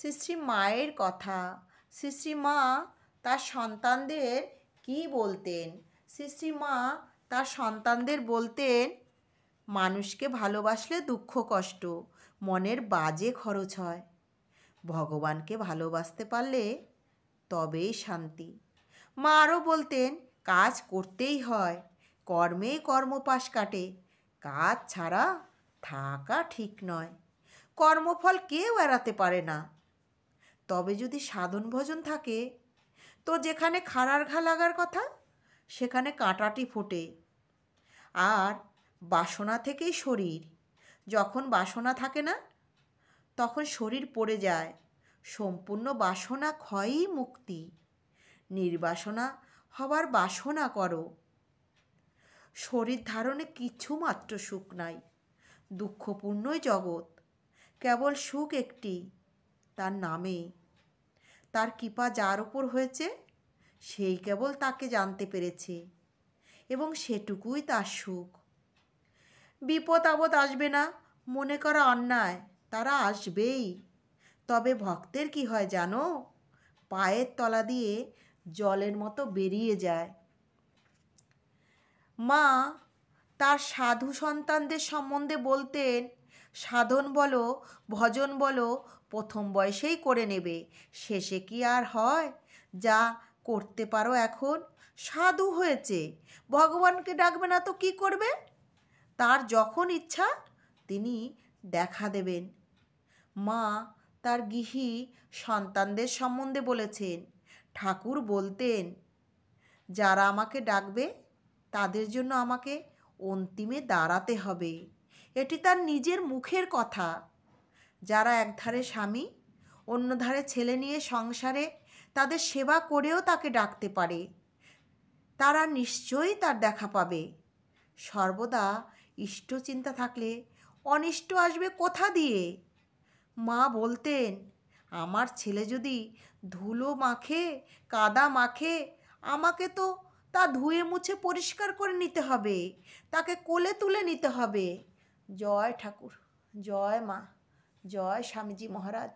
শ্রী শ্রী মায়ের কথা। শ্রী শ্রী মা তার সন্তানদের কি বলতেন? শ্রী শ্রী মা তার সন্তানদের বলতেন, মানুষকে ভালোবাসলে দুঃখ কষ্ট মনের বাজে খরচ হয়, ভগবানকে ভালোবাসতে পারলে তবেই শান্তি। মা আরও বলতেন, কাজ করতেই হয়, কর্মেই কর্মপাশ কাটে, কাজ ছাড়া থাকা ঠিক নয়, কর্মফল কেউ এড়াতে পারে না। তবে যদি সাধন ভজন থাকে, তো যেখানে খাড়ার ঘা লাগার কথা সেখানে কাঁটাটি ফোটে। আর বাসনা থেকেই শরীর, যখন বাসনা থাকে না তখন শরীর পড়ে যায়। সম্পূর্ণ বাসনা ক্ষয়ই মুক্তি। নির্বাসনা হবার বাসনা করো। শরীর ধারণে কিছুমাত্র সুখ নাই, দুঃখপূর্ণই জগৎ। কেবল সুখ একটি, তার নামে। তার কৃপা যার ওপর হয়েছে সেই কেবল তাকে জানতে পেরেছে, এবং সেটুকুই তার সুখ। বিপদ আপদ আসবে না মনে করা অন্যায়, তারা আসবেই। তবে ভক্তের কি হয় জানো? পায়ের তলা দিয়ে জলের মতো বেরিয়ে যায়। মা তার সাধু সন্তানদের সম্বন্ধে বলতেন, সাধন বলো ভজন বলো প্রথম বয়সেই করে নেবে, শেষে কি আর হয়? যা করতে পারো এখন, সাধু হয়েছে, ভগবানকে ডাকবে না তো কি করবে? তার যখন ইচ্ছা তিনি দেখা দেবেন। মা তার গৃহী সন্তানদের সম্বন্ধে বলেছেন, ঠাকুর বলতেন, যারা আমাকে ডাকবে তাদের জন্য আমাকে অন্তিমে দাঁড়াতে হবে। এটি তার নিজের মুখের কথা। যারা একধারে স্বামী অন্য ধারে ছেলে নিয়ে সংসারে তাদের সেবা করেও তাকে ডাকতে পারে, তারা নিশ্চয়ই তার দেখা পাবে। সর্বদা ইষ্টচিন্তা থাকলে অনিষ্ট আসবে কোথা দিয়ে? মা বলতেন, আমার ছেলে যদি ধুলো মাখে কাদা মাখে, আমাকে তো তা ধুয়ে মুছে পরিষ্কার করে নিতে হবে, তাকে কোলে তুলে নিতে হবে। জয় ঠাকুর, জয় মা, জয় স্বামীজি মহারাজ।